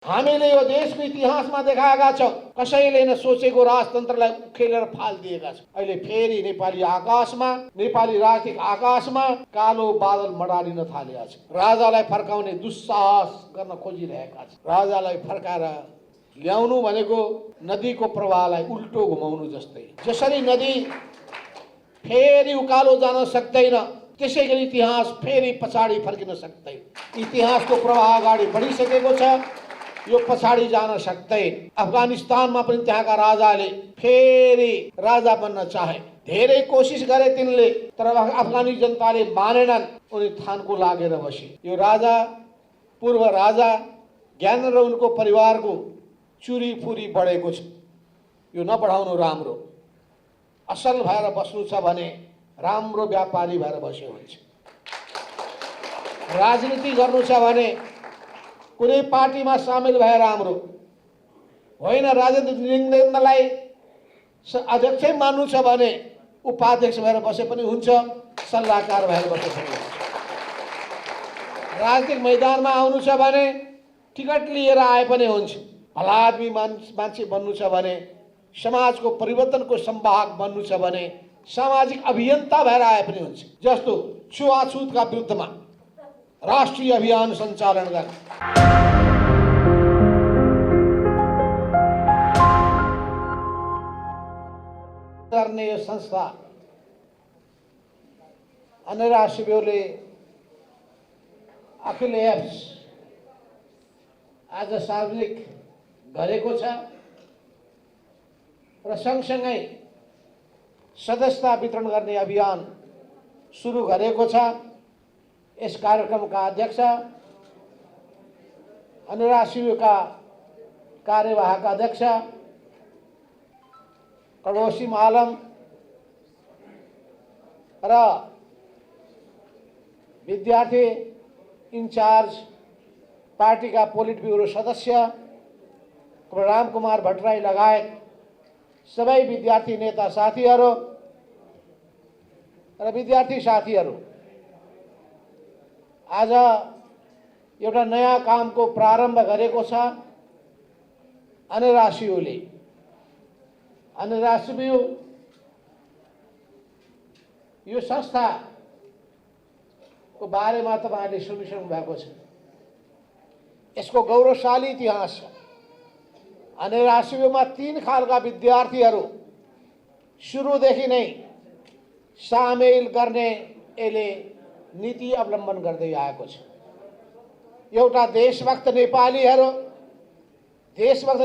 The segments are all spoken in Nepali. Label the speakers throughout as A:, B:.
A: हामीले यो देशको इतिहासमा देखाएका छौँ, कसैले नसोचेको राजतन्त्रलाई उखेलेर फालिदिएका छौँ। अहिले फेरि नेपाली आकाशमा, नेपाली राजनीतिक आकाशमा कालो बादल मडारिन थालेका छ। राजालाई फर्काउने दुस्साहस गर्न खोजिरहेका छन्। राजालाई फर्काएर ल्याउनु भनेको नदीको प्रवाहलाई उल्टो घुमाउनु जस्तै। जसरी नदी फेरि उकालो जान सक्दैन, त्यसै गरी इतिहास फेरि पछाडि फर्किन सक्दैन। इतिहासको प्रवाह अगाडि बढिसकेको छ, यो पछाडि जान सक्दैन। अफगानिस्तानमा पनि त्यहाँका राजाले फेरि राजा बन्न चाहे, धेरै कोसिस गरे तिनले, तर अफगानी जनताले मानेनन्। उनी थानको लागेर बसे। यो राजा, पूर्व राजा ज्ञानेन्द्र र उनको परिवारको चुरीफुरी बढेको छ। यो नबढाउनु राम्रो। असल भएर बस्नु छ भने राम्रो व्यापारी भएर बस्यो हुन्छ। राजनीति गर्नु छ भने कुनै पार्टीमा सामेल भए राम्रो होइन। राजनीतिक निर्णयलाई अध्यक्ष मान्नु छ भने उपाध्यक्ष भएर बसे पनि हुन्छ, सल्लाहकार भएर बसे पनि हुन्छ। राजनीतिक मैदानमा आउनु छ भने टिकट लिएर आए पनि हुन्छ। भला आदमी मान्छे बन्नु छ भने, समाजको परिवर्तनको संवाहक बन्नु छ भने सामाजिक अभियन्ता भएर आए पनि हुन्छ। जस्तो छुवाछुतका विरुद्धमा राष्ट्रिय अभियान सञ्चालन गर्ने यो संस्था अनेरा शिविरले अखिल एप्स आज सार्वजनिक गरेको छ र सँगसँगै सदस्यता वितरण गर्ने अभियान सुरु गरेको छ। यस कार्यक्रमका अध्यक्ष अनेरा शिविरका कार्यवाहक अध्यक्ष कडोसिम आलम र विद्यार्थी इन्चार्ज पार्टीका पोलिट ब्युरो सदस्य राम कुमार भट्टराई लगायत सबै विद्यार्थी नेता साथीहरू र विद्यार्थी साथीहरू आज एउटा नयाँ कामको प्रारम्भ गरेको छ। अनेरा शिविरले यो संस्थाको बारेमा तपाईहरुले सुनिसक्नु भएको छ। यसको गौरवशाली इतिहास छ। अनेरा शिविरमा 3 खालका विद्यार्थीहरू सुरुदेखि नै सामेल गर्ने यसले नीति अवलम्बन गर्दै आएको छ। एउटा देशभक्त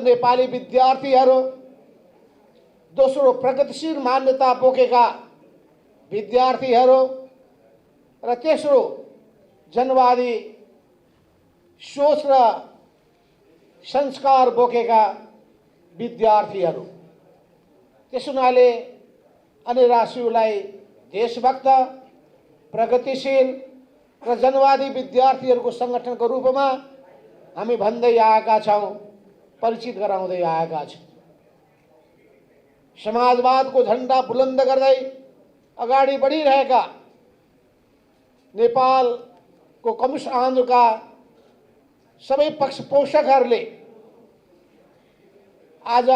A: नेपाली विद्यार्थीहरू, दोस्रो प्रगतिशील मान्यता बोकेका विद्यार्थीहरू र तेस्रो जनवादी सोच र संस्कार बोकेका विद्यार्थीहरू। त्यस हुनाले अनेरा शिविरलाई देशभक्त, प्रगतिशील र जनवादी विद्यार्थीहरूको संगठनको रूपमा हामी भन्दै आएका छौँ, परिचित गराउँदै आएका छौँ। समाजवादको झण्डा बुलन्द गर्दै अगाडि बढिरहेका नेपालको कम्युनिस्ट आन्दोलनका सबै पक्ष पोषकहरूले आज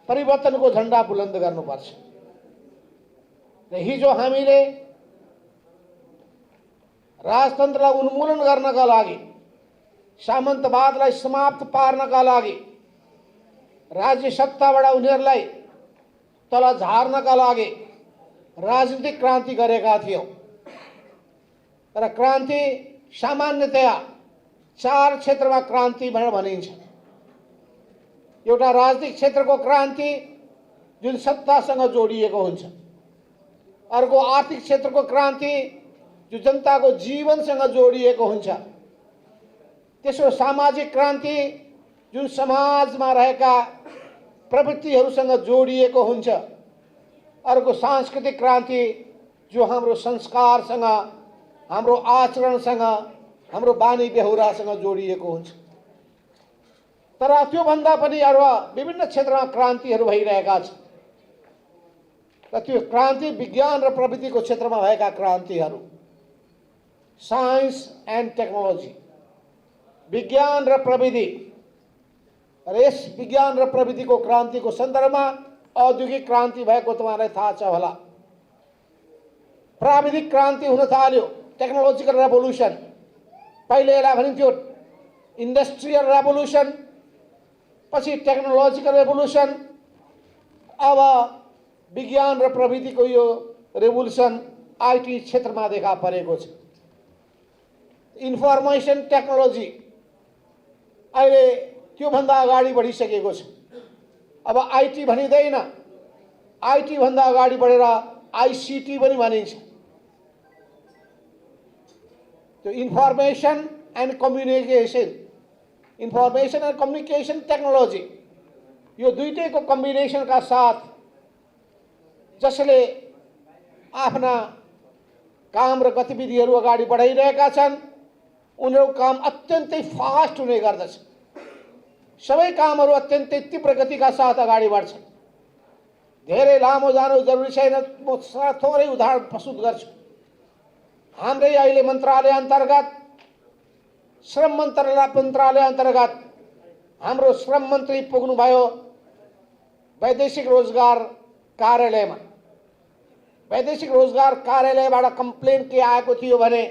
A: परिवर्तनको झण्डा बुलन्द गर्नुपर्छ। र हिजो हामीले राजतन्त्रलाई उन्मूलन गर्नका लागि, सामन्तवादलाई समाप्त पार्नका लागि, राज्य सत्ताबाट उनीहरूलाई तल झार्नका लागि राजनीतिक क्रान्ति गरेका थियौं। र क्रान्ति सामान्यतया 4 क्षेत्रमा क्रान्ति भनेर भनिन्छ। एउटा राजनीतिक क्षेत्रको क्रान्ति जुन सत्तासँग जोडिएको हुन्छ, अर्को आर्थिक क्षेत्रको क्रान्ति जो जनताको जीवनसँग जोडिएको हुन्छ, तेस्रो सामाजिक क्रान्ति जुन समाजमा रहेका प्रवृत्तिहरूसँग जोडिएको हुन्छ, अर्को सांस्कृतिक क्रान्ति जो हाम्रो संस्कारसँग, हाम्रो आचरणसँग, हाम्रो बानी बेहोरासँग जोडिएको हुन्छ। तर त्योभन्दा पनि अरू विभिन्न क्षेत्रमा क्रान्तिहरू भइरहेका छन्। र त्यो क्रान्ति विज्ञान र प्रविधिको क्षेत्रमा भएका क्रान्तिहरू, साइन्स एन्ड टेक्नोलोजी, विज्ञान र प्रविधि र यस विज्ञान र प्रविधिको क्रान्तिको सन्दर्भमा औद्योगिक क्रान्ति भएको तपाईलाई थाहा छ होला। प्राविधिक क्रान्ति हुन थाल्यो, टेक्नोलोजिकल रेभोल्युसन। पहिले यसलाई भनिन्थ्यो इन्डस्ट्रियल रेभोल्युसन, पछि टेक्नोलोजिकल रेभोल्युसन, अब विज्ञान र प्रविधिको यो रेभोल्युसन आईटी क्षेत्रमा देखा परेको छ। इन्फर्मेसन टेक्नोलोजी अहिले त्योभन्दा अगाडि बढिसकेको छ। अब आईटी भनिँदैन, आईटी भन्दा अगाडि बढेर आईसीटी पनि भनिन्छ। त्यो इन्फर्मेसन एन्ड कम्युनिकेसन टेक्नोलोजी, यो दुईटैको कम्बिनेसनका साथ जसले आफ्ना काम र गतिविधिहरू अगाडि बढाइरहेका छन्, उनीहरूको काम अत्यन्तै फास्ट हुने गर्दछ। सबै कामहरू अत्यन्तै तीव्र गतिका साथ अगाडि बढ्छन्। धेरै लामो जानु जरुरी छैन, म थोरै उदाहरण प्रस्तुत गर्छु। हाम्रै अहिले मन्त्रालय अन्तर्गत, श्रम मन्त्रालय अन्तर्गत हाम्रो श्रम मन्त्री पुग्नुभयो वैदेशिक रोजगार कार्यालयमा। वैदेशिक रोजगार कार्यालयबाट कम्प्लेन के आएको थियो भने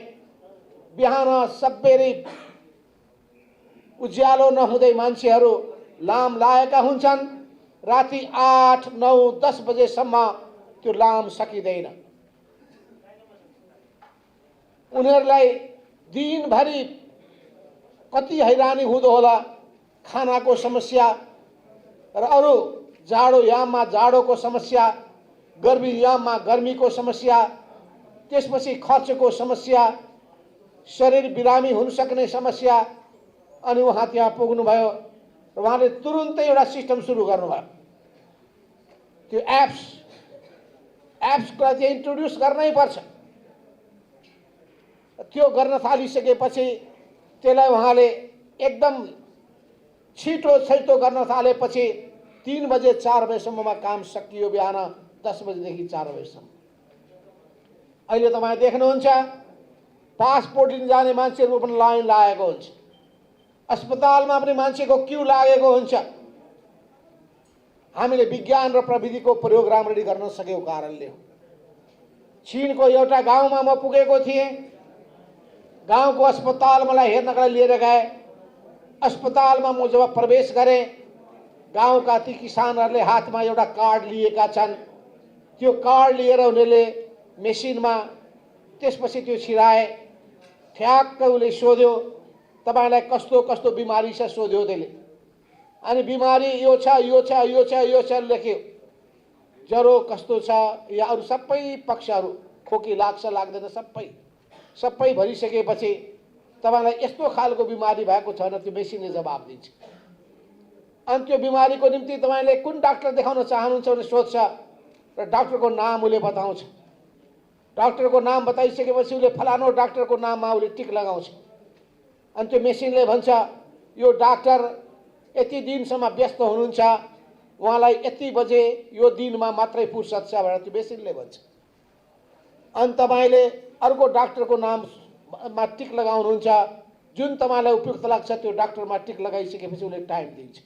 A: बिहान सबेरै उज्यालो नहुँदै मान्छेहरू लाम लाएका हुन्छन्, राति 8, 9, 10 बजेसम्म त्यो लाम सकिँदैन। उनीहरूलाई दिनभरि कति हैरानी हुँदो होला, खानाको समस्या र अरू जाडो याममा जाडोको समस्या, गर्मी याममा गर्मीको समस्या, त्यसपछि खर्चको समस्या, शरीर बिरामी हुन सक्ने समस्या। अनि उहाँ त्यहाँ पुग्नुभयो र उहाँले तुरुन्तै एउटा सिस्टम सुरु गर्नुभयो। त्यो एप्सको चाहिँ इन्ट्रोड्युस गर्नै पर्छ। त्यो गर्न थालिसकेपछि त्यसलाई उहाँले एकदम छिटो गर्न थालेपछि 3 बजे 4 बजेसम्ममा काम सकियो, बिहान 10 बजेदेखि 4 बजेसम्म। अहिले तपाईँ देख्नुहुन्छ पासपोर्ट लिन जाने मान्छेहरू पनि लाइन लागेको हुन्छ, अस्पतालमा पनि मान्छेको क्यू लागेको हुन्छ। हामीले विज्ञान र प्रविधिको प्रयोग राम्ररी गर्न सकेको कारणले हो। चीनको एउटा गाउँमा म पुगेको थिएँ। गाउँको अस्पताल मलाई हेर्नका लिएर गए। अस्पतालमा म जब प्रवेश गरेँ, गाउँका ती किसानहरूले हातमा एउटा कार्ड लिएका छन्। त्यो कार्ड लिएर उनीहरूले मेसिनमा त्यसपछि त्यो छिराए। ठ्याक्क उसले सोध्यो तपाईलाई कस्तो कस्तो बिमारी छ सोध्यो त्यसले। अनि बिमारी यो छ यो छ यो छ यो छ लेख्यो। ज्वरो कस्तो छ या अरू सबै पक्षहरू, खोकी लाग्छ लाग्दैन सबै भरिसकेपछि तपाईलाई यस्तो खालको बिमारी भएको छ भने त्यो मेसिनले जवाब दिन्छ। अनि त्यो बिमारीको निम्ति तपाईले कुन डाक्टर देखाउन चाहनुहुन्छ भने सोध्छ र डाक्टरको नाम उसले बताउँछ। डाक्टरको नाम बताइसकेपछि उसले फलानो डाक्टरको नाममा उसले टिक लगाउँछ। अनि त्यो मेसिनले भन्छ यो डाक्टर यति दिनसम्म व्यस्त हुनुहुन्छ, उहाँलाई यति बजे यो दिनमा मात्रै फुर्सद छ भनेर त्यो मेसिनले भन्छ। अनि तपाईले अर्को डाक्टरको नाममा टिक लगाउनुहुन्छ, जुन तपाईलाई उपयुक्त लाग्छ त्यो डाक्टरमा टिक लगाइसकेपछि उसले टाइम दिन्छ।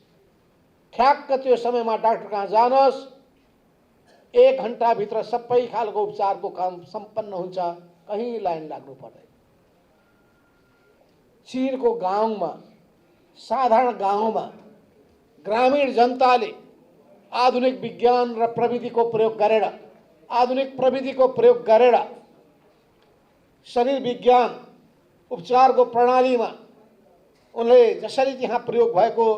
A: ठ्याक्क त्यो समयमा डाक्टर कहाँ जानुहोस्, 1 घण्टाभित्र सबै खालको उपचारको काम सम्पन्न हुन्छ, कहीँ लाइन लाग्नु पर्दैन। चीनको गाउँमा, साधारण गाउँमा ग्रामीण जनताले आधुनिक विज्ञान र प्रविधिको प्रयोग गरेर शरीर विज्ञान उपचारको प्रणालीमा उनले जसरी त्यहाँ प्रयोग भएको,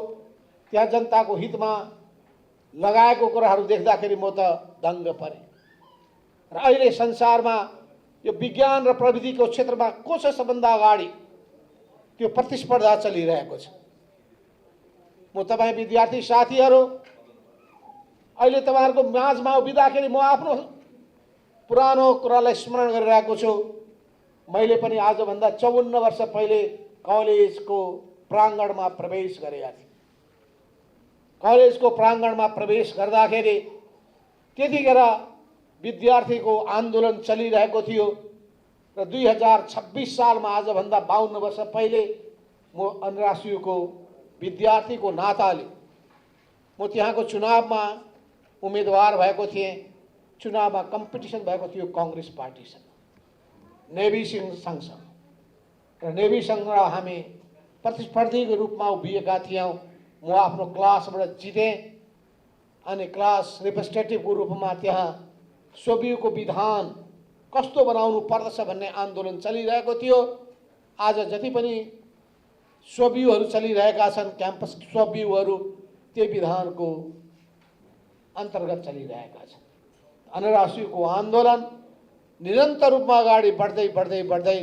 A: त्यहाँ जनताको हितमा लगाएको कुराहरू देख्दाखेरि म त दङ्ग परेँ। र अहिले संसारमा यो विज्ञान र प्रविधिको क्षेत्रमा को छ सबभन्दा अगाडि, त्यो प्रतिस्पर्धा चलिरहेको छ। म तपाईँ विद्यार्थी साथीहरू, अहिले तपाईहरुको माझमा उभिँदाखेरि म आफ्नो पुरानो कुरालाई स्मरण गरिरहेको छु। मैले पनि आजभन्दा 54 वर्ष पहिले कलेजको प्राङ्गणमा प्रवेश गरेका थिएँ। कलेजको प्राङ्गणमा प्रवेश गर्दाखेरि त्यतिखेर विद्यार्थीको आन्दोलन चलिरहेको थियो र 2026 सालमा आजभन्दा 52 वर्ष पहिले म अनरासियोको विद्यार्थीको नाताले म त्यहाँको चुनावमा उम्मेदवार भएको थिएँ। चुनावमा कम्पिटिसन भएको थियो कांग्रेस पार्टीसँग, नेभी सँगसँग र नेभीसँग हामी प्रतिस्पर्धीको रूपमा उभिएका थियौँ। म आफ्नो क्लासबाट जितेँ अनि क्लास रिप्रेजेन्टेटिभको रूपमा त्यहाँ सोभियुको विधान कस्तो बनाउनु पर्दछ भन्ने आन्दोलन चलिरहेको थियो। आज जति पनि सोभियुहरू चलिरहेका छन्, क्याम्पस सोभियुहरू त्यो विधानको अन्तर्गत चलिरहेका छन्। अनरासियोको आन्दोलन निरन्तर रूपमा अगाडि बढ्दै बढ्दै बढ्दै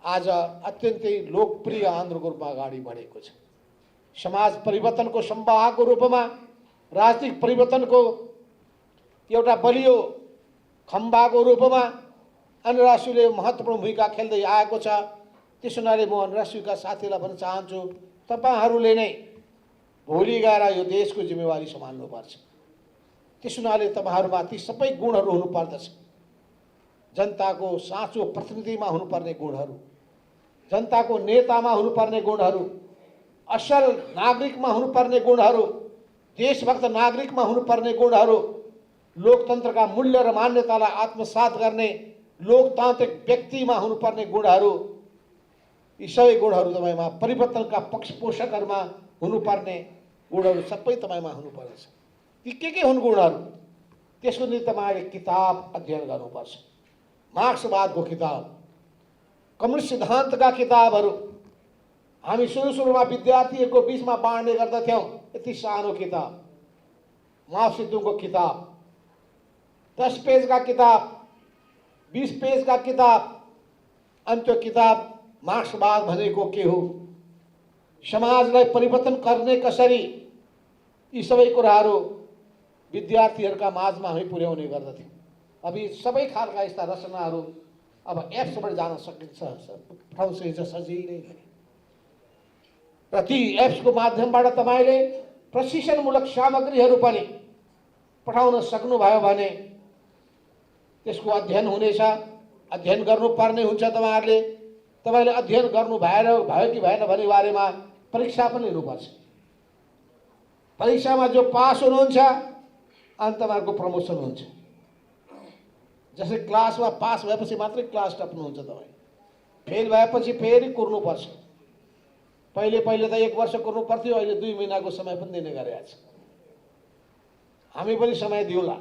A: आज अत्यन्तै लोकप्रिय आन्दोलनको रूपमा अगाडि बढेको छ। समाज परिवर्तनको संवाहकको रूपमा, राजनीतिक परिवर्तनको एउटा बलियो खम्बाको रूपमा अनरासियोले महत्त्वपूर्ण भूमिका खेल्दै आएको छ। त्यसो हुनाले म अनरासियोका साथीलाई भन्न चाहन्छु, तपाईहरूले नै भोलि गएर यो देशको जिम्मेवारी सम्हाल्नुपर्छ। त्यसो हुनाले तपाईहरूमा ती सबै गुणहरू हुनुपर्दछ। जनताको साँचो प्रतिनिधिमा हुनुपर्ने गुणहरू, जनताको नेतामा हुनुपर्ने गुणहरू, असल नागरिकमा हुनुपर्ने गुणहरू, देशभक्त नागरिकमा हुनुपर्ने गुणहरू, लोकतन्त्रका मूल्य र मान्यतालाई आत्मसात गर्ने लोकतान्त्रिक व्यक्तिमा हुनुपर्ने गुणहरू, यी सबै गुणहरू तपाईँमा परिवर्तनका पक्षपोषकहरूमा हुनुपर्ने गुणहरू सबै तपाईँमा हुनुपर्छ। ती के हुन् गुणहरू? त्यसको निम्ति तपाईँले किताब अध्ययन गर्नुपर्छ। मार्क्सवादको किताब, कम्युनिस्ट सिद्धान्तका किताबहरू हामी सुरुमा विद्यार्थीहरूको बिचमा बाँड्ने गर्दथ्यौँ। यति सानो किताब, माओ सेतुङको किताब, 10 पेजका किताब, 20 पेजका किताब। अनि त्यो किताब मार्क्सवाद भनेको के हो, समाजलाई परिवर्तन गर्ने कसरी, यी सबै कुराहरू विद्यार्थीहरूका माझमा हामी पुर्याउने गर्दथ्यौँ। अब यी सबै खालका यस्ता रचनाहरू अब एप्सबाट जान सकिन्छ, पठाउन सकिन्छ सजिलै। र ती एप्सको माध्यमबाट तपाईँले प्रशिक्षणमूलक सामग्रीहरू पनि पठाउन सक्नुभयो भने त्यसको अध्ययन हुनेछ। अध्ययन गर्नुपर्ने हुन्छ। तपाईँले अध्ययन गर्नु भयो कि भएन भन्ने बारेमा परीक्षा पनि लिनुपर्छ। परीक्षामा जो पास हुनुहुन्छ अनि तपाईँहरूको प्रमोसन हुन्छ। जसरी क्लासमा पास भएपछि मात्रै क्लास टप्नुहुन्छ, तपाईँ फेल भएपछि फेरि कुर्नुपर्छ। पहिले त 1 वर्ष कुर्नु पर्थ्यो, अहिले 2 महिनाको समय पनि दिने गरेका छ। हामी पनि समय दिउँला,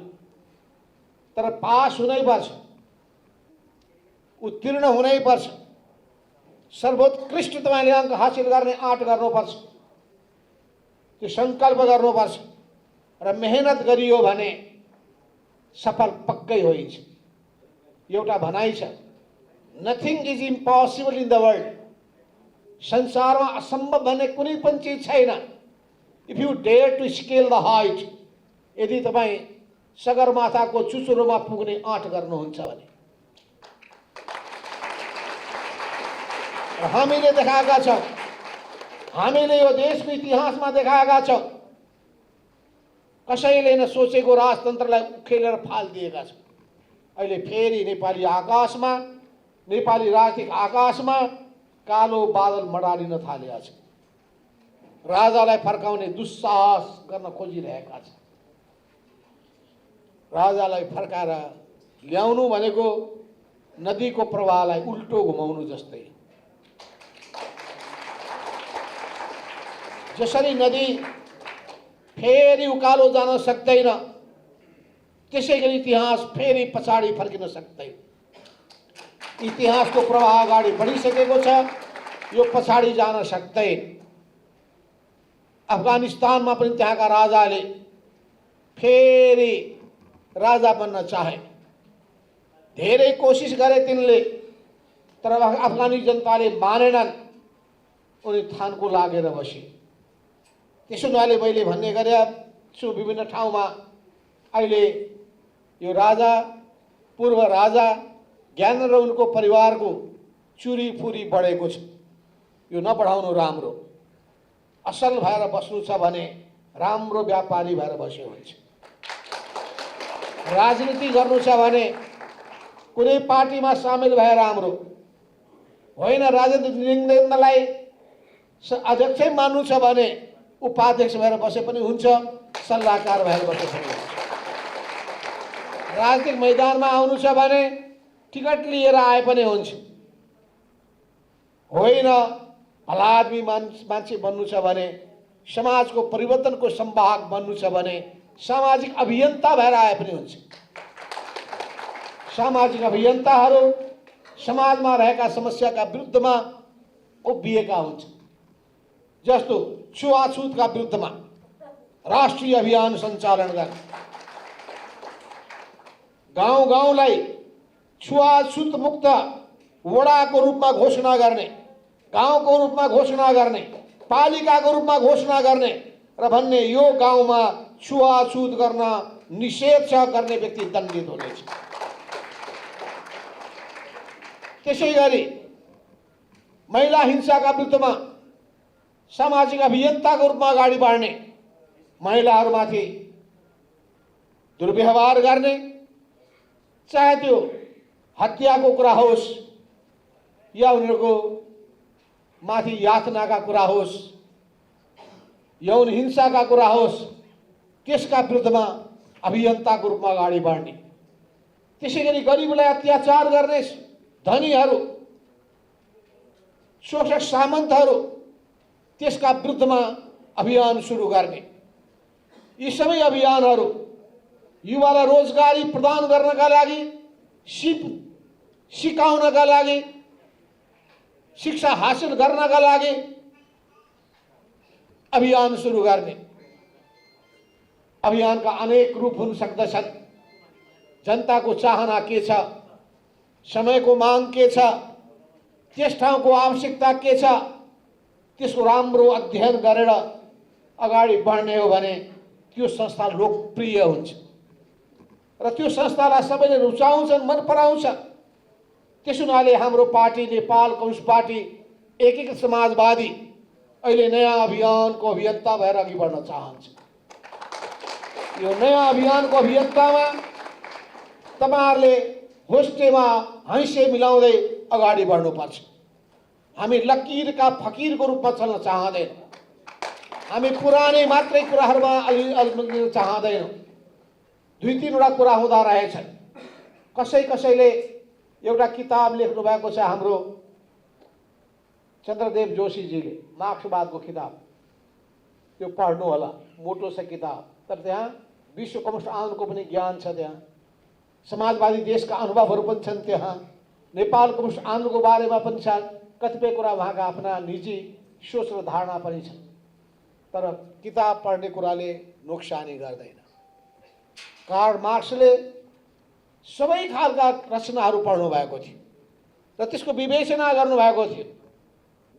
A: तर पास हुनै पर्छ, उत्तीर्ण हुनै पर्छ। सर्वोत्कृष्ट तपाईँले अङ्क हासिल गर्ने आँट गर्नुपर्छ, त्यो सङ्कल्प गर्नुपर्छ र मेहनत गरियो भने सफल पक्कै होइन्छ। एउटा भनाइ छ, nothing is impossible in the world. संसारमा असम्भव भन्ने कुनै पनि चिज छैन। If you dare to scale the height, यदि तपाईँ सगरमाथाको चुचुरोमा पुग्ने आँट गर्नुहुन्छ भने। हामीले देखाएका छौँ, हामीले यो देशको इतिहासमा देखाएका छौँ, कसैले नसोचेको राजतन्त्रलाई उखेलेर फालिदिएका छौँ। अहिले फेरि नेपाली आकाशमा, नेपाली राजनीतिक आकाशमा कालो बादल मडारिन थालेका छ। राजालाई फर्काउने दुस्साहस गर्न खोजिरहेका छन्। राजालाई फर्काएर ल्याउनु भनेको नदीको प्रवाहलाई उल्टो घुमाउनु जस्तै। जसरी नदी फेरि उकालो जान सक्दैन, त्यसै गरी इतिहास फेरि पछाडि फर्किन सक्दैन। इतिहासको प्रवाह अगाडि बढिसकेको छ, यो पछाडि जान सक्दैन। अफगानिस्तानमा पनि त्यहाँका राजाले फेरि राजा बन्न चाहे, धेरै कोसिस गरे तिनले, तर अफगानी जनताले मानेनन्। उनी थानको लागेर बसे। त्यसो हुनाले मैले भन्ने गरेको छु विभिन्न ठाउँमा, अहिले यो राजा, पूर्व राजा ज्ञानेन्द्र र उनको परिवारको चुरीफुरी बढेको छ। यो नबढाउनु राम्रो। असल भएर बस्नु छ भने राम्रो व्यापारी भएर बस्यो हुन्छ। राजनीति गर्नु छ भने कुनै पार्टीमा सामेल भए राम्रो होइन। राजनीति निर्णयलाई अध्यक्षै मान्नु छ भने उपाध्यक्ष भएर बसे पनि हुन्छ, सल्लाहकार भएर बसे पनि हुन्छ। राजनीतिक मैदानमा आउनु छ भने टिकट लिएर आए पनि हुन्छ। होइन, भलादमी मान्छे बन्नु छ भने, समाजको परिवर्तनको संवाहक बन्नु छ भने सामाजिक अभियन्ता भएर आए पनि हुन्छ। सामाजिक अभियन्ताहरू समाजमा रहेका समस्याका विरुद्धमा उभिएका हुन्छ। जस्तो छुवाछुतका विरुद्धमा राष्ट्रिय अभियान सञ्चालन गर्ने, गाउँ गाउँलाई छुवाछुत मुक्त वडाको रूपमा घोषणा गर्ने, गाउँको रूपमा घोषणा गर्ने, पालिकाको रूपमा घोषणा गर्ने र भन्ने यो गाउँमा छुवाछुत गर्न निषेध छ गर्ने व्यक्ति दण्डित हुनेछ। त्यसैगरी महिला हिंसाका विरुद्धमा सामाजिक अभियन्ताको रूपमा अगाडि बढ्ने, महिलाहरूमाथि दुर्व्यवहार गर्ने, चाहे त्यो हत्याको कुरा होस् या उनीहरूको माथि यातनाका कुरा होस्, यौन हिंसाका कुरा होस्, त्यसका विरुद्धमा अभियन्ताको रूपमा अगाडि बढ्ने। त्यसैगरी गरिबलाई अत्याचार गर्ने धनीहरू, शोषक सामन्तहरू, त्यसका विरुद्धमा अभियान सुरु गर्ने। यी सबै अभियानहरू युवालाई रोजगारी प्रदान गर्नका लागि, सिकाउनका लागि, शिक्षा हासिल गर्नका लागि अभियान सुरु गर्ने। अभियानका अनेक रूप हुन सक्दछन्। जनताको चाहना के छ, समयको माग के छ, त्यस ठाउँको आवश्यकता के छ, त्यसको राम्रो अध्ययन गरेर अगाडि बढ्ने हो भने त्यो संस्था लोकप्रिय हुन्छ र त्यो संस्थालाई सबैले रुचाउँछन्, मन पराउँछ। त्यस हुनाले हाम्रो पार्टी नेपाल कम्युनिस्ट पार्टी एकीकृत समाजवादी अहिले नयाँ अभियानको अभियन्ता भएर अघि बढ्न चाहन्छ। यो नयाँ अभियानको अभियन्तामा तपाईहरुले होस्टेमा हैसे मिलाउँदै अगाडि बढ्नुपर्छ। हामी लकीरका फकीरको रूपमा चल्न चाहँदैन। हामी पुरानै मात्रै कुराहरुमा अलिअलि चाहँदैनौँ। दुई तीनवटा कुरा हुँदा रहेछन्। कसैले एउटा किताब लेख्नु भएको छ हाम्रो चन्द्रदेव जोशीजीले, मार्क्सवादको किताब। त्यो पढ्नु होला, मोटो छ किताब, तर त्यहाँ विश्व कम्युनिस्ट आन्दोलनको पनि ज्ञान छ। त्यहाँ समाजवादी देशका अनुभवहरू पनि छन्। त्यहाँ नेपाल कम्युनिस्ट आन्दोलनको बारेमा पनि छ। कतिपय कुरा उहाँका आफ्ना निजी सोच र धारणा पनि छन्। तर किताब पढ्ने कुराले नोक्सानी गर्दैन। कार्ल मार्क्सले सबै खालका रचनाहरू पढ्नु भएको थियो र त्यसको विवेचना गर्नुभएको थियो।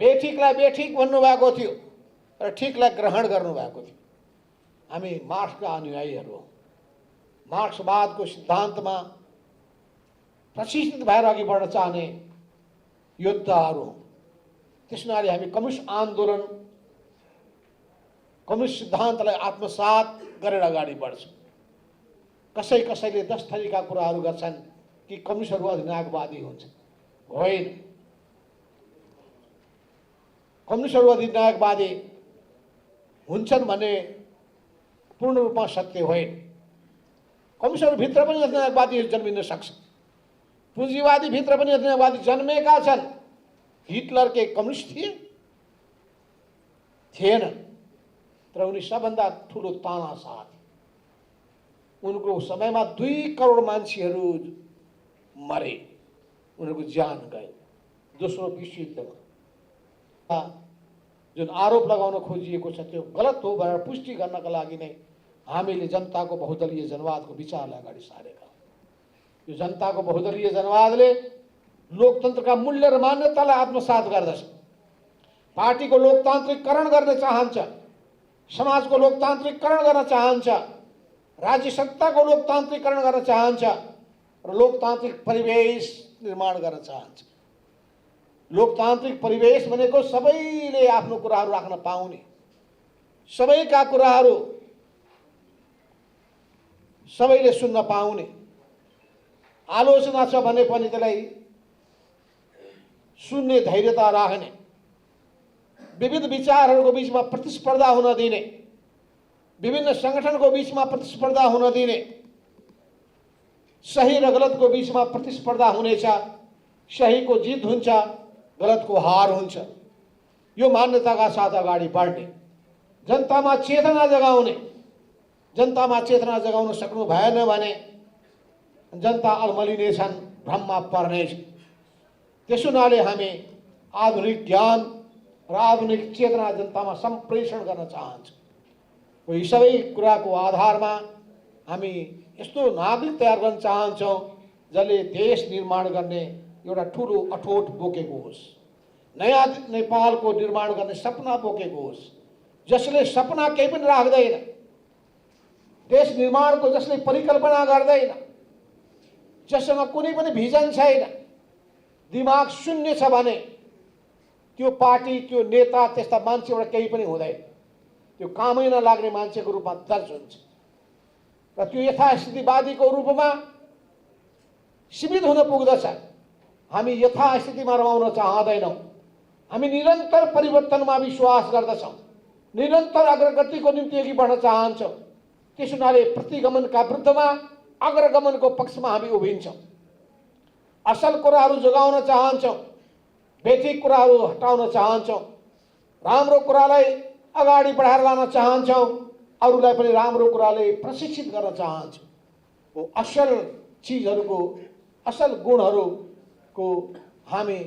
A: बेठिकलाई बेठिक भन्नुभएको थियो र ठिकलाई ग्रहण गर्नुभएको थियो। हामी मार्क्सका अनुयायीहरू हौँ। मार्क्सवादको सिद्धान्तमा प्रशिक्षित भएर अघि बढ्न चाहने योद्धाहरू हौँ। त्यस हुनाले हामी कम्युनिस्ट आन्दोलन, कम्युनिस्ट सिद्धान्तलाई आत्मसात गरेर अगाडि बढ्छौँ। कसैले 10 थरीका कुराहरू गर्छन् कि कम्युनिस्टहरू अधिनायकवादी हुन्छन्। होइन, कम्युनिस्टहरू अधिनायकवादी हुन्छन् भन्ने पूर्ण रूपमा सत्य होइन। कम्युनिस्टहरू भित्र पनि अधिनायकवादी जन्मिन सक्छ। पुँजीवादी भित्र पनि अधिनायकवादी जन्मेका छन्। हिटलर के कम्युनिस्ट थिएन, तर उनी सबभन्दा ठुलो तानाशाह थिए। उनको समयमा 2 करोड मान्छेहरू मरे, उनीहरूको ज्यान गयो दोस्रो विश्वयुद्धमा। जुन आरोप लगाउन खोजिएको छ त्यो गलत हो भनेर पुष्टि गर्नका लागि नै हामीले जनताको बहुदलीय जनवादको विचारलाई अगाडि सारेका हौँ। यो जनताको बहुदलीय जनवादले लोकतन्त्रका मूल्य र मान्यतालाई आत्मसात गर्दछ। पार्टीको लोकतान्त्रिकरण गर्न चाहन्छ, समाजको लोकतान्त्रिकरण गर्न चाहन्छ, राज्य सत्ताको लोकतान्त्रिकरण गर्न चाहन्छ र लोकतान्त्रिक परिवेश निर्माण गर्न चाहन्छ। लोकतान्त्रिक परिवेश भनेको सबैले आफ्नो कुराहरू राख्न पाउने, सबैका कुराहरू सबैले सुन्न पाउने। आलोचना छ भने पनि त्यसलाई सुन्ने धैर्यता राख्ने, विविध विचारहरूको बीचमा प्रतिस्पर्धा हुन दिने, विभिन्न संगठनको बीचमा प्रतिस्पर्धा हुन दिने, सही र गलतको बीचमा प्रतिस्पर्धा हुनेछ। सहीको जित हुन्छ, गलतको हार हुन्छ। यो मान्यताका साथ अगाडि बढ्ने, जनतामा चेतना जगाउने, जनतामा चेतना जगाउन सक्नु भएन भने जनता अल्मलिनेछन्, भ्रममा पर्नेछ। त्यसो हुनाले हामी आधुनिक ज्ञान र आधुनिक चेतना जनतामा सम्प्रेषण गर्न चाहन्छौँ। यी सबै कुराको आधारमा हामी यस्तो नागरिक तयार गर्न चाहन्छौँ जसले देश निर्माण गर्ने एउटा ठुलो अठोट बोकेको होस्, नयाँ नेपालको निर्माण गर्ने सपना बोकेको होस्, जसले सपना केही पनि राख्दैन, देश निर्माणको जसले परिकल्पना गर्दैन, जससँग कुनै पनि भिजन छैन, दिमाग शून्य छ भने त्यो पार्टी, त्यो नेता, त्यस्ता मान्छेबाट केही पनि हुँदैन। त्यो कामै नलाग्ने मान्छेको रूपमा दर्ज हुन्छ र त्यो यथास्थितिवादीको रूपमा सीमित हुन पुग्दछ। हामी यथास्थितिमा रमाउन चाहँदैनौँ। हामी निरन्तर परिवर्तनमा विश्वास गर्दछौँ, निरन्तर अग्रगतिको निम्ति अघि बढ्न चाहन्छौँ। त्यसो हुनाले प्रतिगमनका विरुद्धमा अग्रगमनको पक्षमा हामी उभिन्छौँ। असल कुराहरू जोगाउन चाहन्छौँ, बेठिक कुराहरू हटाउन चाहन्छौँ, राम्रो कुरालाई अगाडि बढाएर लान चाहन्छौँ, अरूलाई पनि राम्रो कुराले प्रशिक्षित गर्न चाहन्छौँ। वो असल चिजहरूको, असल गुणहरूको हामी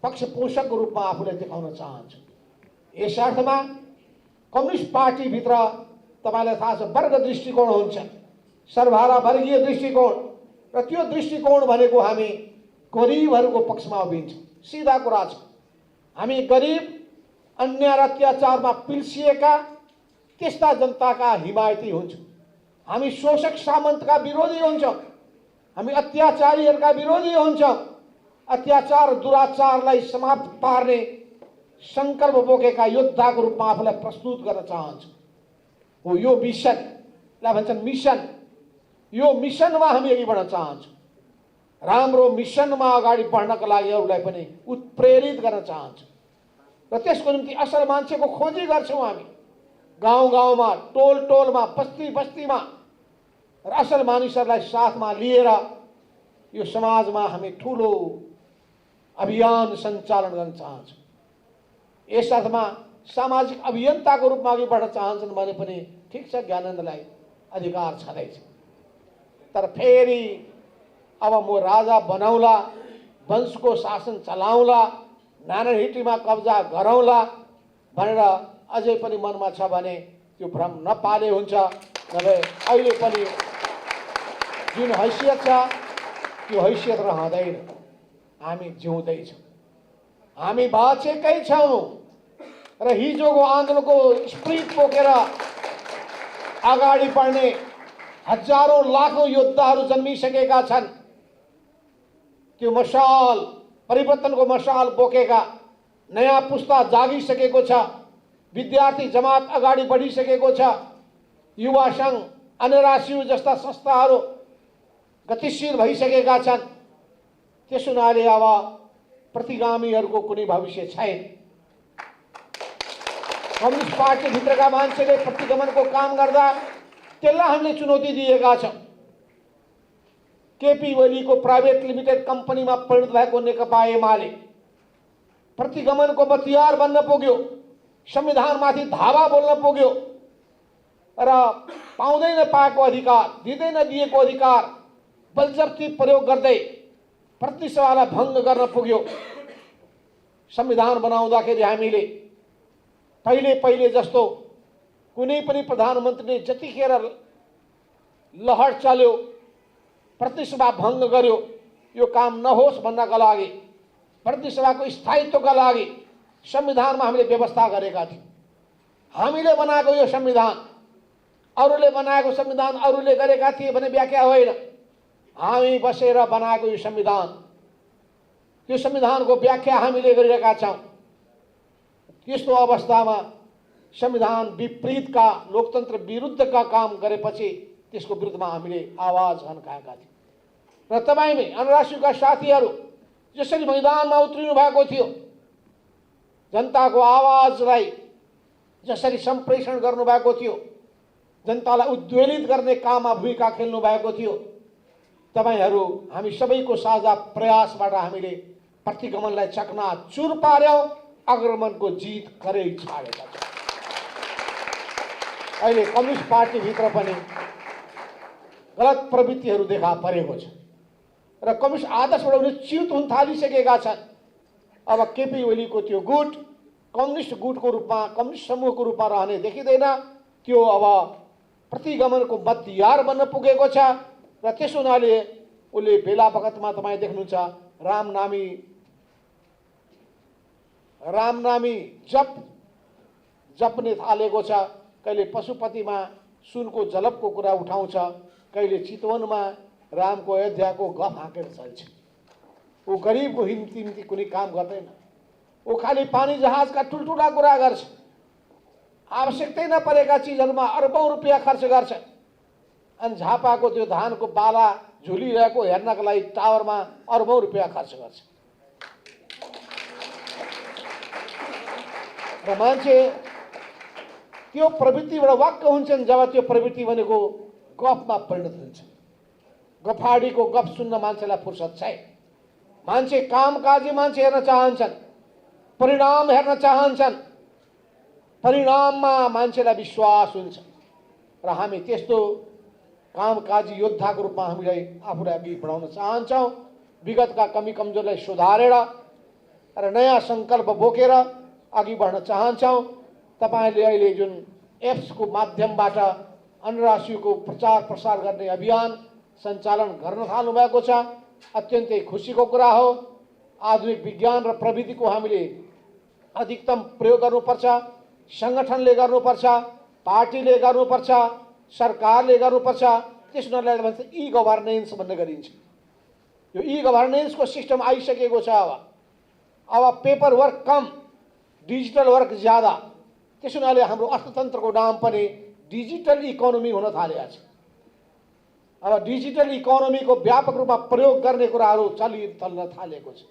A: पक्षपोषकको रूपमा आफूलाई देखाउन चाहन्छौँ। यस अर्थमा कम्युनिस्ट पार्टीभित्र तपाईँलाई थाहा छ वर्ग दृष्टिकोण हुन्छ, सर्वहारा वर्गीय दृष्टिकोण, र त्यो दृष्टिकोण भनेको हामी गरिबहरूको पक्षमा उभिन्छौँ। सिधा कुरा छ, हामी गरिब, अन्याय र अत्याचारमा पिल्सिएका त्यस्ता जनताका हिमायती हुन्छौँ। हामी शोषक सामन्तका विरोधी हुन्छौँ, हामी अत्याचारीहरूका विरोधी हुन्छौँ। अत्याचार दुराचारलाई समाप्त पार्ने सङ्कल्प बोकेका योद्धाको रूपमा आफूलाई प्रस्तुत गर्न चाहन्छौँ। हो यो मिसनलाई भन्छन् मिसन, यो मिसनमा हामी अघि बढ्न चाहन्छौँ। राम्रो मिसनमा अगाडि बढ्नका लागि अरूलाई पनि उत्प्रेरित गर्न चाहन्छौँ र त्यसको निम्ति असल मान्छेको खोजी गर्छौँ। हामी गाउँ गाउँमा, टोल टोलमा, बस्ती बस्तीमा र असल मानिसहरूलाई साथमा लिएर यो समाजमा हामी ठुलो अभियान सञ्चालन गर्न चाहन्छौँ। यस अर्थमा सामाजिक अभियन्ताको रूपमा अघि बढ्न चाहन्छन् भने पनि ठिक छ, ज्ञानेन्द्रलाई अधिकार छँदैछ। तर फेरि अब म राजा बनाउला, वंशको शासन चलाउला, नारायणहिटीमा कब्जा गरौँला भनेर अझै पनि मनमा छ भने त्यो भ्रम नपाले हुन्छ। नभए अहिले पनि जुन हैसियत छ त्यो हैसियत रहँदैन। हामी जिउँदैछौँ, हामी बाँचेकै छौँ र हिजोको आन्दोलनको स्पिरिट बोकेर अगाडि बढ्ने हजारौँ लाखौँ योद्धाहरू जन्मिसकेका छन्। त्यो मशाल, परिवर्तनको मशाल बोकेका नयाँ पुस्ता जागिसकेको छ, विद्यार्थी जमात अगाडि बढिसकेको छ, युवा सङ्घ, अन्यराशियु जस्ता संस्थाहरू गतिशील भइसकेका छन्। त्यसो हुनाले अब प्रतिगामीहरूको कुनै भविष्य छैन। कम्युनिस्ट पार्टीभित्रका मान्छेले प्रतिगमनको काम गर्दा त्यसलाई हामीले चुनौती दिएका छौँ। केपी ओलीको प्राइभेट लिमिटेड कम्पनीमा परिणत भएको नेकपा एमाले प्रतिगमनको बतियार बन्न पुग्यो, संविधानमाथि धावा बोल्न पुग्यो र पाउँदै नपाएको अधिकार, दिँदै नदिएको अधिकार बलजफ्ती प्रयोग गर्दै प्रतिसभालाई भङ्ग गर्न पुग्यो। संविधान बनाउँदाखेरि हामीले पहिले जस्तो कुनै पनि प्रधानमन्त्रीले जतिखेर लहर चल्यो प्रतिसभा भङ्ग गर्यो, यो काम नहोस् भन्नका लागि, प्रतिसभाको स्थायित्वका लागि संविधानमा हामीले व्यवस्था गरेका थियौँ। हामीले बनाएको यो संविधान, अरूले बनाएको संविधान अरूले गरेका थिए भने व्याख्या होइन। हामी बसेर बनाएको यो संविधान, त्यो संविधानको व्याख्या हामीले गरिरहेका छौँ। त्यस्तो अवस्थामा संविधान विपरीतका, लोकतन्त्र विरुद्धका काम गरेपछि त्यसको विरुद्धमा हामीले आवाज हन्काएका थियौँ। र तपाईँ अन्यराशिका साथीहरू जसरी मैदानमा उत्रिनु भएको थियो, जनताको आवाजलाई जसरी सम्प्रेषण गर्नुभएको थियो, जनतालाई उद्वेलित गर्ने काममा भूमिका खेल्नु भएको थियो, तपाईहरू हामी सबैको साझा प्रयासबाट हामीले प्रतिगमनलाई चकनाचुर पार्यौं, अग्रगमनको जित गरे छाडेका छौं। अहिले कम्युनिस्ट पार्टीभित्र पनि गलत प्रवृत्तिहरू देखा परेको छ र कम्युनिस्ट आदर्शबाट उनी च्युत हुन थालिसकेका छन्। अब केपी ओलीको त्यो गुट कम्युनिस्ट गुटको रूपमा, कम्युनिस्ट समूहको रूपमा रहने देखिँदैन। त्यो अब प्रतिगमनको मतयार बन्न पुगेको छ र त्यस हुनाले उसले बेला बखतमा तपाईँ देख्नुहुन्छ रामनामी जप्ने थालेको छ। कहिले पशुपतिमा सुनको जलपको कुरा उठाउँछ, कहिले चितवनमा रामको अयोध्याको गफ हाँकेर चल्छ। ऊ गरिबको निम्ति कुनै काम गर्दैन। ऊ खालि पानी जहाजका ठुल्ठुला कुरा गर्छ। आवश्यकतै नपरेका चिजहरूमा अरबौं रुपियाँ खर्च गर्छ। अनि झापाको त्यो धानको बाला झुलिरहेको हेर्नका लागि टावरमा अरबौं रुपियाँ खर्च गर्छ। र मान्छे त्यो प्रवृत्तिबाट वाक्क हुन्छन् जब त्यो प्रवृत्ति भनेको गफमा परिणत हुन्छ। गफाडीको गफ सुन्न मान्छेलाई फुर्सद छैन। मान्छे कामकाजी मान्छे हेर्न चाहन्छन्, परिणाम हेर्न चाहन्छन्। परिणाममा मान्छेलाई विश्वास हुन्छ र हामी त्यस्तो कामकाजी योद्धाको रूपमा हामीलाई आफूलाई अघि बढाउन चाहन्छौँ। विगतका कमी कमजोरलाई सुधारेर र नयाँ सङ्कल्प बोकेर अघि बढ्न चाहन्छौँ। तपाईले अहिले जुन एप्सको माध्यमबाट अन्यराष्ट्रियको प्रचार प्रसार गर्ने अभियान सञ्चालन गर्न थाल्नु भएको छ, अत्यन्तै खुसीको कुरा हो। आधुनिक विज्ञान र प्रविधिको हामीले अधिकतम प्रयोग गर्नुपर्छ। सङ्गठनले गर्नुपर्छ, पार्टीले गर्नुपर्छ, सरकारले गर्नुपर्छ। त्यस हुनाले भन्छ ई गभर्नेन्स भन्ने गरिन्छ। यो ई गभर्नेन्सको सिस्टम आइसकेको छ। अब पेपर वर्क कम, डिजिटल वर्क ज्यादा। त्यस हुनाले हाम्रो अर्थतन्त्रको नाम पनि डिजिटल इकोनोमी हुन थालेको छ। अब डिजिटल इकोनोमीको व्यापक रूपमा प्रयोग गर्ने कुराहरू चल्न थालेको छ।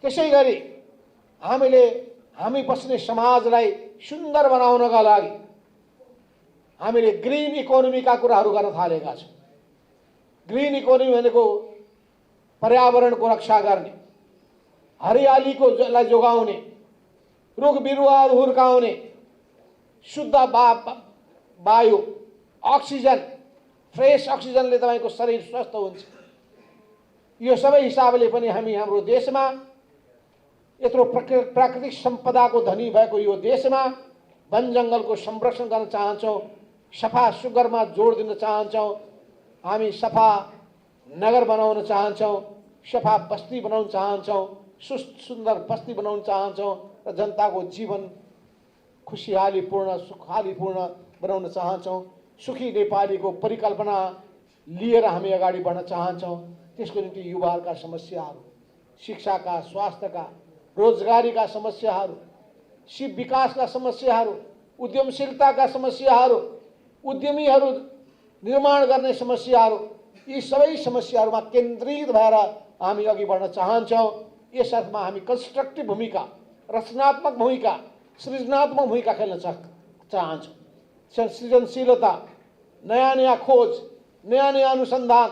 A: त्यसै गरी हामी बस्ने समाजलाई सुन्दर बनाउनका लागि हामीले ग्रीन इकोनोमीका कुराहरू गर्न थालेका छौँ। ग्रीन इकोनोमी भनेको पर्यावरणको रक्षा गर्ने, हरियालीको जोगाउने, रुख बिरुवाहरू हुर्काउने, शुद्ध वायु, अक्सिजन, फ्रेस अक्सिजनले तपाईको शरीर स्वस्थ हुन्छ। यो सबै हिसाबले पनि हामी हाम्रो देशमा यत्रो प्राकृतिक सम्पदाको धनी भएको यो देशमा वन जङ्गलको संरक्षण गर्न चाहन्छौँ। सफा सुग्घरमा जोड दिन चाहन्छौँ। हामी सफा नगर बनाउन चाहन्छौँ, सफा बस्ती बनाउन चाहन्छौँ, सुन्दर बस्ती बनाउन चाहन्छौँ र जनताको जीवन खुसियालीपूर्ण सुखालीपूर्ण बनाउन चाहन्छौँ। सुखी नेपालीको परिकल्पना लिएर हामी अगाडि बढ्न चाहन्छौँ। त्यसको निम्ति युवाहरूका समस्याहरू, शिक्षाका, स्वास्थ्यका, रोजगारीका समस्याहरू, शिव विकासका समस्याहरू, उद्यमशीलताका समस्याहरू, उद्यमीहरू निर्माण गर्ने समस्याहरू, यी सबै समस्याहरूमा केन्द्रित भएर हामी अघि बढ्न चाहन्छौँ। यस अर्थमा हामी कन्स्ट्रक्टिभ भूमिका, रचनात्मक भूमिका, सृजनात्मक भूमिका खेल्न चाहन्छौँ। सृजनशीलता, नयाँ नयाँ खोज, नयाँ नयाँ अनुसन्धान,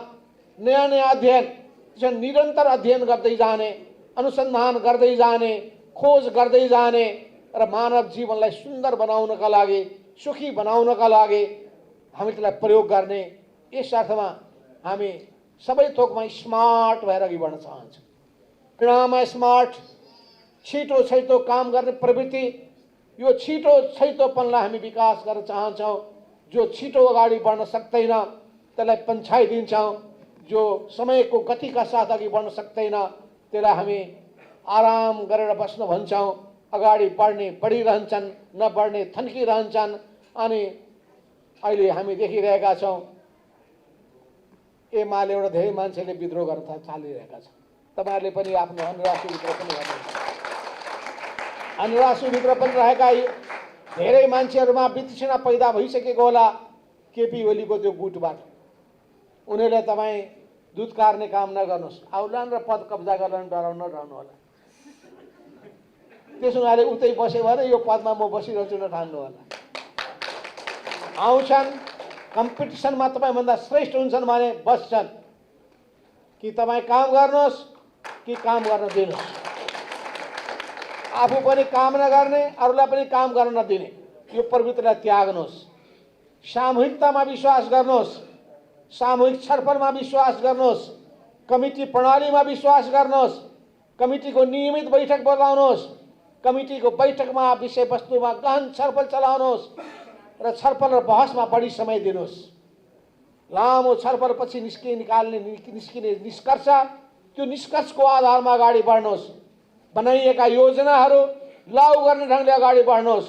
A: नयाँ नयाँ अध्ययन, निरन्तर अध्ययन गर्दै जाने, अनुसन्धान गर्दै जाने, खोज गर्दै जाने र मानव जीवनलाई सुन्दर बनाउनका लागि, सुखी बनाउनका लागि हामी त्यसलाई प्रयोग गर्ने। यस अर्थमा हामी सबै थोकमा स्मार्ट भएर अघि बढ्न चाहन्छौँ। परिणाममा स्मार्ट, छिटो छैटो काम गर्ने प्रवृत्ति, यो छिटो छैटोपनलाई हामी विकास गर्न चाहन्छौँ। जो छिटो अगाडि बढ्न सक्दैन त्यसलाई पन्छाइदिन्छौँ। जो समयको गतिका साथ अघि बढ्न सक्दैन त्यसलाई हामी आराम गरेर बस्न भन्छौँ। अगाडि बढ्ने बढिरहन्छन्, नबढ्ने थन्किरहन्छन्। अनि अहिले हामी देखिरहेका छौँ एमालेबाट धेरै मान्छेले विद्रोह गर्न थालिरहेका छन्। तपाईँहरूले पनि आफ्नो अन्यराष्ट्रियभित्र पनि गर्नुहुन्छ। अन्यराष्ट्रियभित्र पनि रहेका धेरै मान्छेहरूमा वितृष्णा पैदा भइसकेको होला केपी ओलीको त्यो गुटबाट। उनीहरूलाई तपाईँ दुध कार्ने काम नगर्नुहोस्, आउलान् र पद कब्जा गर्लान्, डराउन नडराउनु होला। त्यसो हुनाले उतै बस्यो भने यो पदमा म बसिरहन्छु नठान्नु होला। आउँछन् कम्पिटिसनमा तपाईँभन्दा श्रेष्ठ हुन्छन् भने बस्छन्। कि तपाईँ काम गर्नुहोस् कि काम गर्न दिनुहोस्। आफू पनि काम नगर्ने, अरूलाई पनि काम गर्न नदिने, यो प्रवृत्तिलाई त्याग्नुहोस्। सामूहिकतामा विश्वास गर्नुहोस्, सामूहिक छलफलमा विश्वास गर्नुहोस्, कमिटी प्रणालीमा विश्वास गर्नुहोस्, कमिटीको नियमित बैठक बोलाउनुहोस्, कमिटीको बैठकमा विषयवस्तुमा गहन छलफल चलाउनुहोस् र छलफल र बहसमा बढी समय दिनुहोस्। लामो छलफलपछि निस्किने निष्कर्ष, त्यो निष्कर्षको आधारमा अगाडि बढ्नुहोस्। बनाइएका योजनाहरू लागू गर्ने ढङ्गले अगाडि बढ्नुहोस्।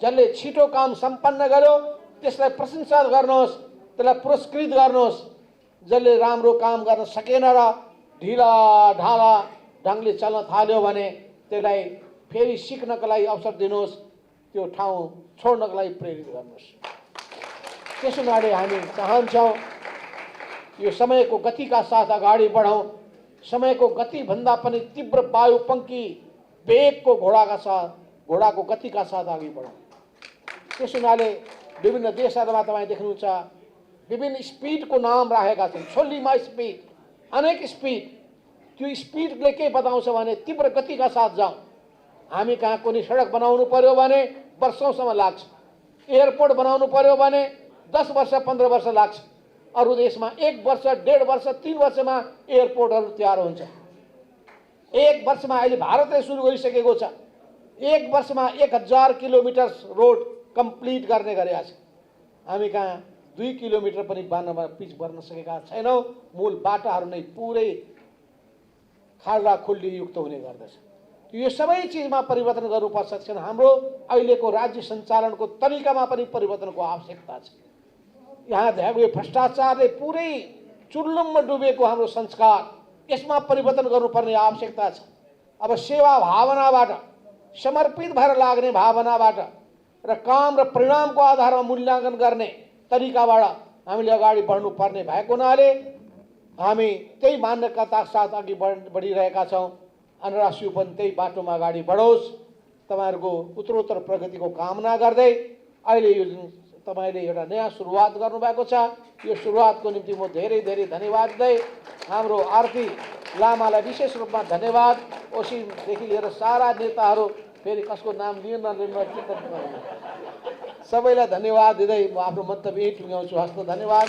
A: जसले छिटो काम सम्पन्न गर्यो त्यसलाई प्रशंसा गर्नुहोस्, त्यसलाई पुरस्कृत गर्नुहोस्। जसले राम्रो काम गर्न सकेन र ढिला ढाला ढङ्गले चल्न थाल्यो भने त्यसलाई फेरि सिक्नका लागि अवसर दिनुहोस्, त्यो ठाउँ छोड्नका लागि प्रेरित गर्नुहोस्। त्यसो हुनाले हामी चाहन्छौँ यो समयको गतिका साथ अगाडि बढौँ। समयको गतिभन्दा पनि तीव्र वायुपङ्खी वेगको घोडाको गतिका साथ अघि बढौँ। त्यसो हुनाले विभिन्न देशहरूमा तपाईँ देख्नुहुन्छ विभिन्न स्पिडको नाम राखेका छन्। छोल्लीमा स्पिड, अनेक स्पिड। त्यो स्पिडले के बताउँछ भने तीव्र गतिका साथ जाउँ। हामी कहाँ कुनै सडक बनाउनु पर्यो भने वर्षौँसम्म लाग्छ। एयरपोर्ट बनाउनु पर्यो भने 10 वर्ष 15 वर्ष लाग्छ। अरू देशमा 1 वर्ष 1.5 वर्ष 3 वर्षमा एयरपोर्टहरू तयार हुन्छ। 1 वर्षमा अहिले भारतले सुरु गरिसकेको छ। 1 वर्षमा 1000 किलोमिटर रोड कम्प्लिट गर्ने गरेका छ। हामी कहाँ 2 किलोमिटर पनि पिच बन्न सकेका छैनौँ। मूल बाटाहरू नै पुरै खाल्डा खुल्डी युक्त हुने गर्दछ। यो सबै चिजमा परिवर्तन गर्नुपर्छ। हाम्रो अहिलेको राज्य सञ्चालनको तरिकामा पनि परिवर्तनको आवश्यकता छ। यहाँ भएको भ्रष्टाचारले पुरै चुल्लुममा डुबेको हाम्रो संस्कार, यसमा परिवर्तन गर्नुपर्ने आवश्यकता छ। अब सेवा भावनाबाट, समर्पित भएर लाग्ने भावनाबाट र काम र परिणामको आधारमा मूल्याङ्कन गर्ने तरिकाबाट हामीले अगाडि बढ्नुपर्ने भएको हुनाले हामी त्यही मान्यताका साथ अघि बढिरहेका छौँ। अन्तर्राष्ट्रिय पनि त्यही बाटोमा अगाडि बढोस्। तपाईँहरूको उत्तरोत्तर प्रगतिको कामना गर्दै अहिले यो जुन तपाईँले एउटा नयाँ सुरुवात गर्नुभएको छ, यो सुरुवातको निम्ति म धेरै धेरै धन्यवाद दिँदै हाम्रो आरती लामालाई विशेष रूपमा धन्यवाद। ओसीदेखि लिएर सारा नेताहरू, फेरि कसको नाम लिन सबैलाई धन्यवाद दिँदै म आफ्नो मन्तव्य यही टुङ्ग्याउँछु। हस्त धन्यवाद।